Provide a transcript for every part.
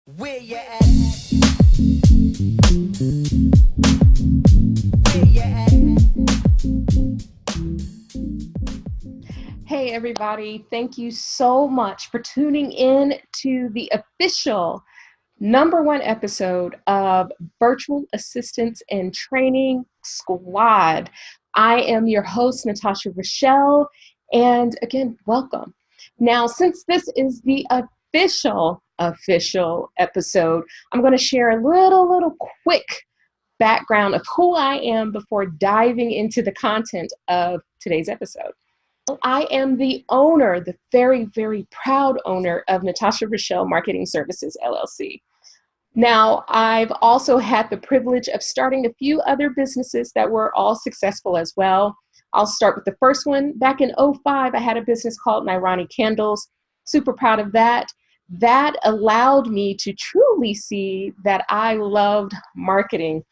Where you at? Where you at? Hey, everybody. Thank you so much for tuning in to the official #1 episode of Virtual Assistance and Training Squad. I am your host, NaTasha Rechell, and again, welcome. Now, since this is the official episode, I'm going to share a little quick background of who I am before diving into the content of today's episode. I am the owner, the very proud owner of NaTasha Rechell Marketing Services, LLC. Now, I've also had the privilege of starting a few other businesses that were all successful as well. I'll start with the first one. Back in '05, I had a business called Nirani Candles. Super proud of that. That allowed me to truly see that I loved marketing.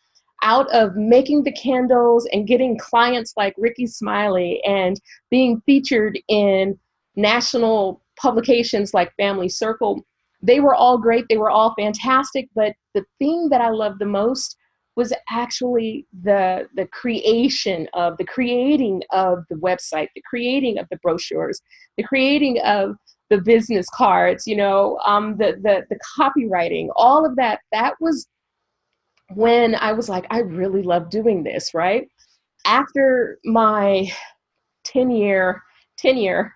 Out of making the candles and getting clients like Ricky Smiley and being featured in national publications like Family Circle, they were all great. They were all fantastic. But the thing that I loved the most was actually the creating of the website, the creating of the brochures, the creating of the business cards, the copywriting, all of that. That was when I was like, I really love doing this, right? After my 10-year tenure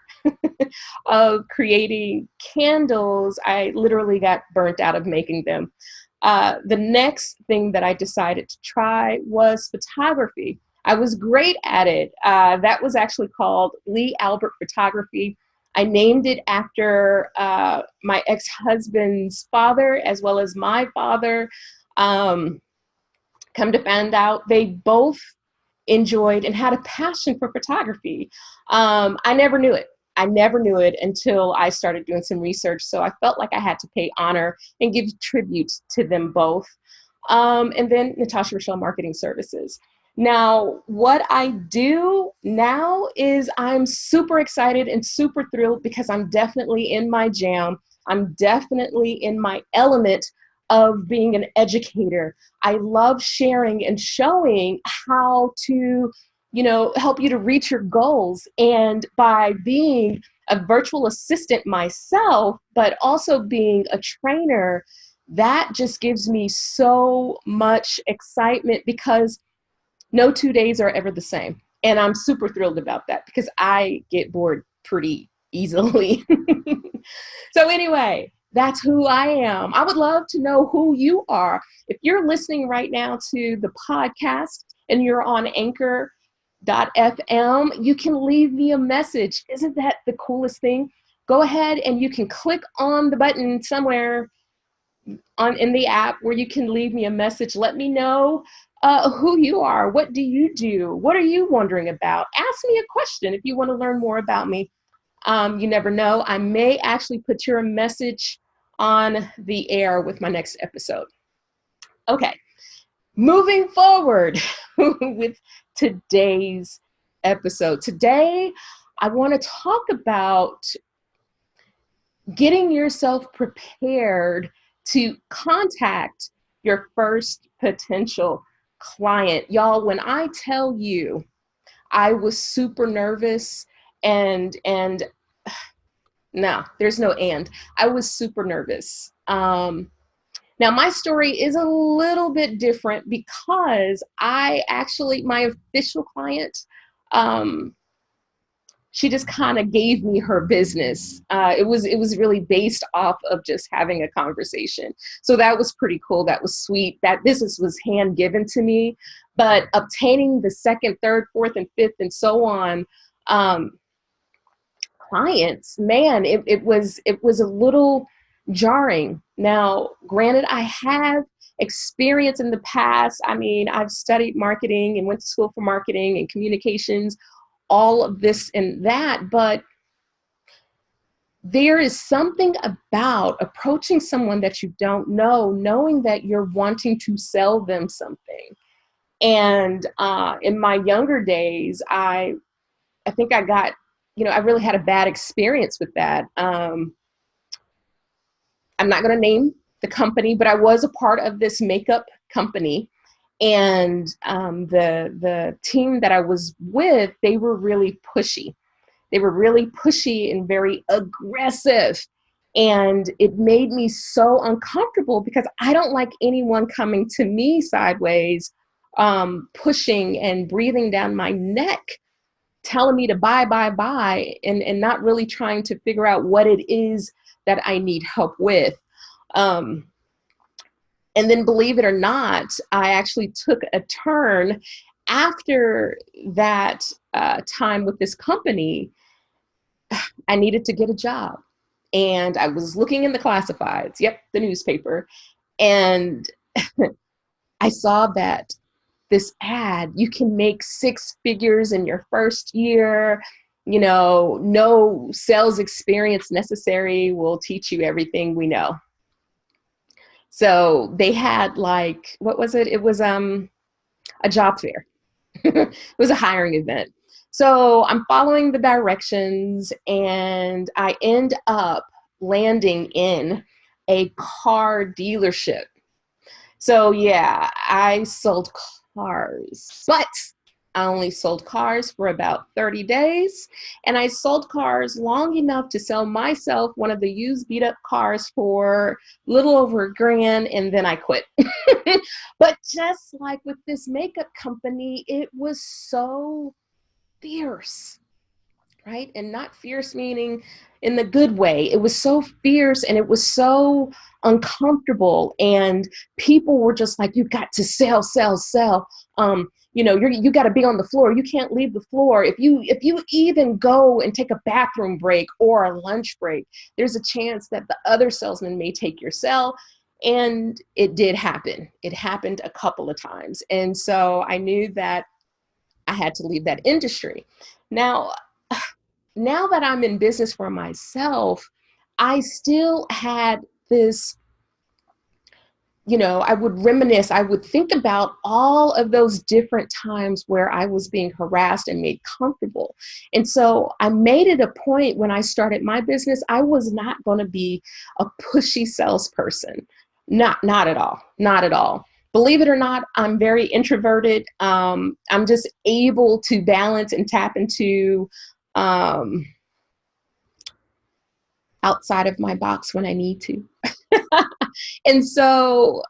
of creating candles, I literally got burnt out of making them. The next thing that I decided to try was photography. I was great at it. That was actually called Lee Albert Photography. I named it after my ex-husband's father, as well as my father. Come to find out, they both enjoyed and had a passion for photography. I never knew it. I never knew it until I started doing some research. So I felt like I had to pay honor and give tribute to them both. And then NaTasha Rechell Marketing Services. Now, what I do now is I'm super excited and super thrilled because I'm definitely in my jam. I'm definitely in my element of being an educator. I love sharing and showing how to, help you to reach your goals. And by being a virtual assistant myself, but also being a trainer, that just gives me so much excitement because no 2 days are ever the same. And I'm super thrilled about that because I get bored pretty easily. So anyway, that's who I am. I would love to know who you are. If you're listening right now to the podcast and you're on anchor.fm, you can leave me a message. Isn't that the coolest thing? Go ahead and you can click on the button somewhere in the app where you can leave me a message. Let me know who you are. What do you do? What are you wondering about? Ask me a question if you want to learn more about me. You never know. I may actually put your message on the air with my next episode. Okay, moving forward with today's episode. Today, I want to talk about getting yourself prepared to contact your first potential client. Y'all, when I tell you I was super nervous and no, there's no and. I was super nervous. Now, my story is a little bit different because my official client, she just kind of gave me her business. It was really based off of just having a conversation. So that was pretty cool. That was sweet. That business was hand given to me, but obtaining the second, third, fourth, and fifth, and so on, clients, man, it was a little jarring. Now, granted, I have experience in the past. I mean, I've studied marketing and went to school for marketing and communications, all of this and that, but there is something about approaching someone that you don't know, knowing that you're wanting to sell them something. And in my younger days, I think I got, I really had a bad experience with that. I'm not going to name the company, but I was a part of this makeup company. And the team that I was with, they were really pushy. They were really pushy and very aggressive. And it made me so uncomfortable because I don't like anyone coming to me sideways, pushing and breathing down my neck, telling me to buy, and not really trying to figure out what it is that I need help with. Um, and then, believe it or not, I actually took a turn after that time with this company. I needed to get a job. And I was looking in the classifieds, yep, the newspaper, and I saw that this ad, you can make 6 figures in your first year, no sales experience necessary, we'll teach you everything we know. So they had, like, what was it? It was a job fair. It was a hiring event. So I'm following the directions and I end up landing in a car dealership. So yeah, I sold cars, but I only sold cars for about 30 days. And I sold cars long enough to sell myself one of the used beat up cars for a little over $1,000, and then I quit. But just like with this makeup company, it was so fierce, right? And not fierce meaning in the good way. It was so fierce and it was so uncomfortable. And people were just like, you got to sell, sell, sell. You got to be on the floor. You can't leave the floor. If you even go and take a bathroom break or a lunch break, there's a chance that the other salesman may take your sale. And it did happen. It happened a couple of times. And so I knew that I had to leave that industry. Now, now that I'm in business for myself, I still had this, I would reminisce, I would think about all of those different times where I was being harassed and made comfortable. And so I made it a point when I started my business, I was not going to be a pushy salesperson. Not at all. Not at all. Believe it or not, I'm very introverted. I'm just able to balance and tap into outside of my box when I need to. And so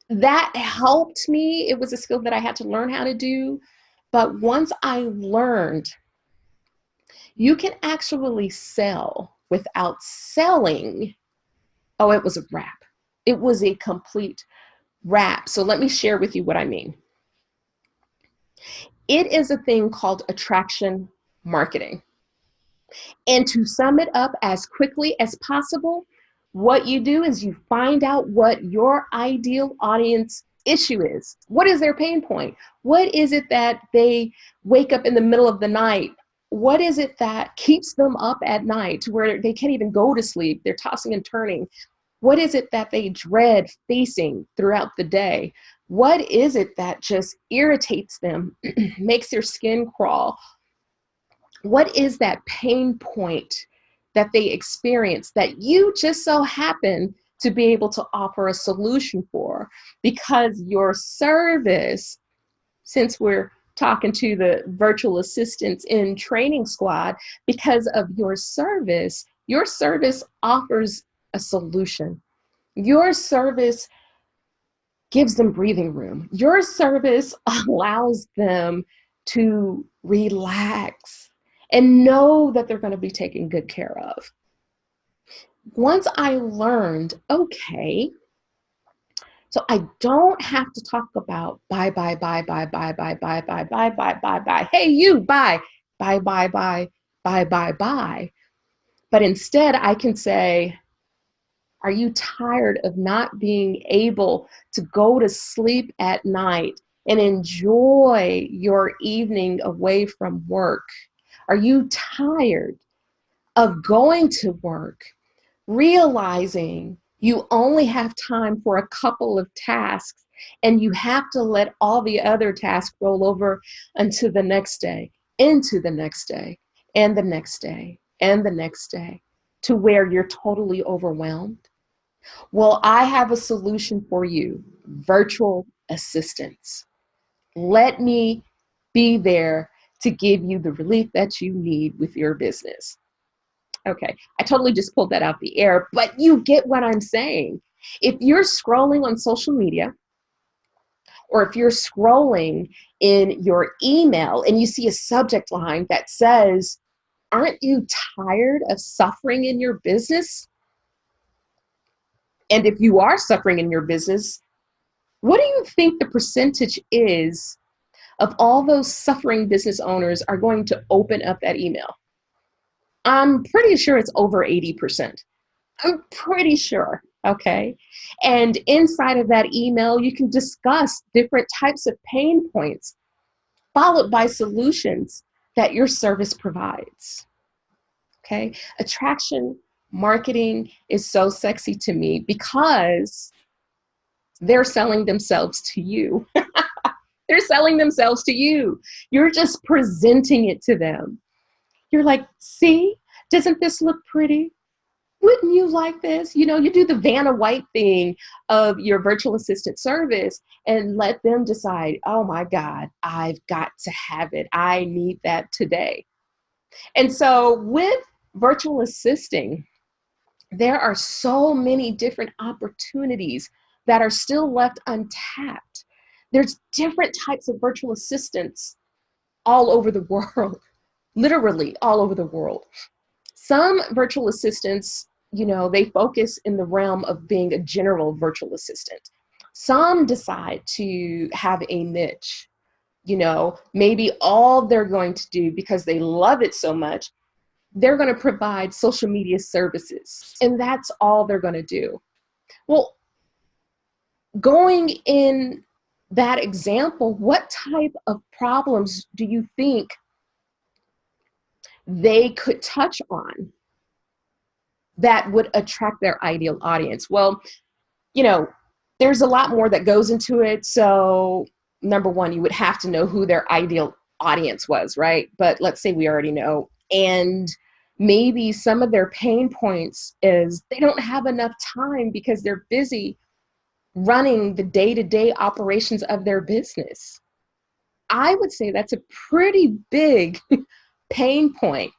that helped me. It was a skill that I had to learn how to do. But once I learned, you can actually sell without selling. Oh, it was a wrap. It was a complete wrap. So let me share with you what I mean. It is a thing called attraction marketing. And to sum it up as quickly as possible, what you do is you find out what your ideal audience issue is. What is their pain point? What is it that they wake up in the middle of the night? What is it that keeps them up at night to where they can't even go to sleep? They're tossing and turning. What is it that they dread facing throughout the day? What is it that just irritates them, makes their skin crawl? What is that pain point that they experience that you just so happen to be able to offer a solution for? Because your service, since we're talking to the virtual assistants in Training Squad, because of your service offers a solution. Your service gives them breathing room. Your service allows them to relax and know that they're going to be taken good care of. Once I learned, okay, so I don't have to talk about buy. Hey, you buy. But instead I can say, are you tired of not being able to go to sleep at night and enjoy your evening away from work? Are you tired of going to work, realizing you only have time for a couple of tasks and you have to let all the other tasks roll over into the next day, into the next day, and the next day, and the next day, to where you're totally overwhelmed? Well, I have a solution for you, virtual assistants. Let me be there to give you the relief that you need with your business. Okay, I totally just pulled that out the air, but you get what I'm saying. If you're scrolling on social media, or if you're scrolling in your email and you see a subject line that says, "Aren't you tired of suffering in your business?" And if you are suffering in your business, what do you think the percentage is of all those suffering business owners are going to open up that email? I'm pretty sure it's over 80%. I'm pretty sure. Okay. And inside of that email, you can discuss different types of pain points, followed by solutions that your service provides. Okay. Attraction marketing is so sexy to me because they're selling themselves to you. They're selling themselves to you. You're just presenting it to them. You're like, see, doesn't this look pretty? Wouldn't you like this? You know, you do the Vanna White thing of your virtual assistant service and let them decide, oh my God, I've got to have it. I need that today. And so with virtual assisting, there are so many different opportunities that are still left untapped. There's different types of virtual assistants all over the world, literally all over the world. Some virtual assistants, you know, they focus in the realm of being a general virtual assistant. Some decide to have a niche, you know, maybe all they're going to do because they love it so much, they're going to provide social media services, and that's all they're going to do. Well, going in that example, what type of problems do you think they could touch on that would attract their ideal audience? Well, you know, there's a lot more that goes into it. So, number one, you would have to know who their ideal audience was, right? But let's say we already know. And maybe some of their pain points is they don't have enough time because they're busy running the day-to-day operations of their business. I would say that's a pretty big pain point,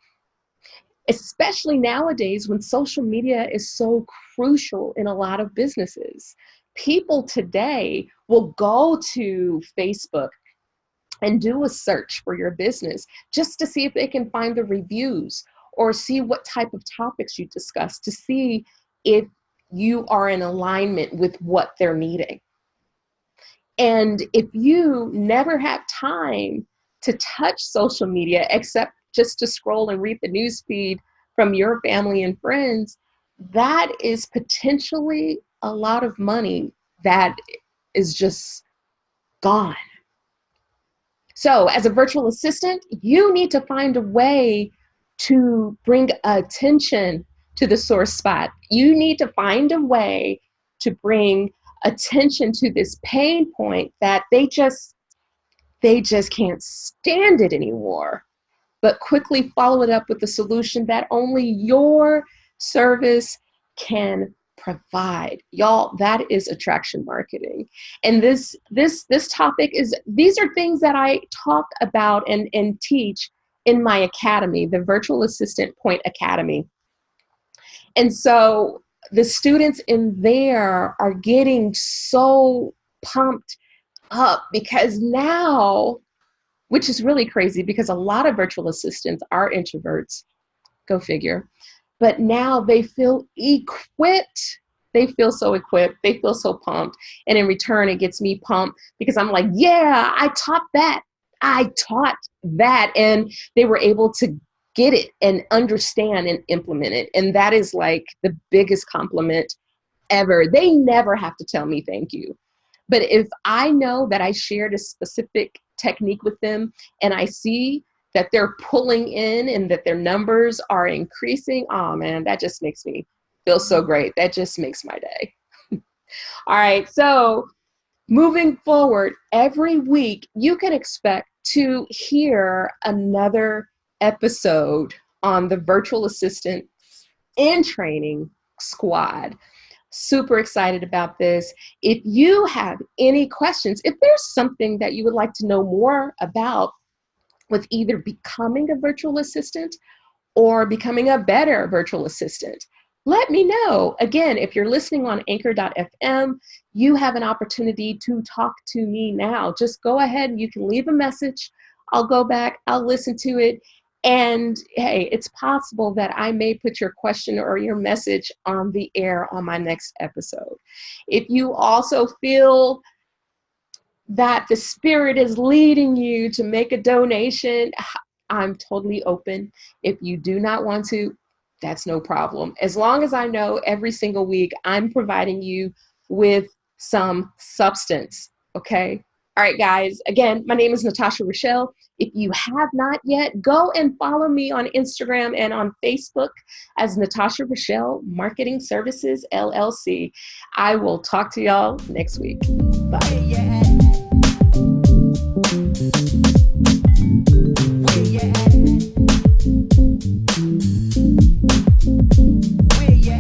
especially nowadays when social media is so crucial in a lot of businesses. People today will go to Facebook and do a search for your business just to see if they can find the reviews or see what type of topics you discuss to see if you are in alignment with what they're needing. And if you never have time to touch social media except just to scroll and read the news feed from your family and friends, that is potentially a lot of money that is just gone. So, as a virtual assistant, you need to find a way to bring attention to the sore spot. You need to find a way to bring attention to this pain point that they just can't stand it anymore, but quickly follow it up with a solution that only your service can provide. Y'all, that is attraction marketing. And this topic is, these are things that I talk about and teach in my academy, the Virtual Assistant Point Academy. And so the students in there are getting so pumped up because now, which is really crazy because a lot of virtual assistants are introverts, go figure. But now they feel equipped. They feel so equipped. They feel so pumped. And in return, it gets me pumped because I'm like, yeah, I taught that. I taught that. And they were able to get it and understand and implement it. And that is like the biggest compliment ever. They never have to tell me thank you. But if I know that I shared a specific technique with them and I see that they're pulling in and that their numbers are increasing, oh man, that just makes me feel so great. That just makes my day. All right, so moving forward, every week you can expect to hear another episode on the Virtual Assistant in Training Squad. Super excited about this. If you have any questions, if there's something that you would like to know more about with either becoming a virtual assistant or becoming a better virtual assistant, let me know. Again, if you're listening on anchor.fm, you have an opportunity to talk to me now. Just go ahead and you can leave a message. I'll go back, I'll listen to it. And hey, it's possible that I may put your question or your message on the air on my next episode. If you also feel that the Spirit is leading you to make a donation, I'm totally open. If you do not want to, that's no problem. As long as I know every single week I'm providing you with some substance, okay? All right, guys. Again, my name is NaTasha Rechell. If you have not yet, go and follow me on Instagram and on Facebook as NaTasha Rechell Marketing Services, LLC. I will talk to y'all next week. Bye. Where you at? Where you at? Where you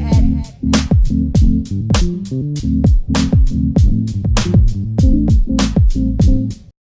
at?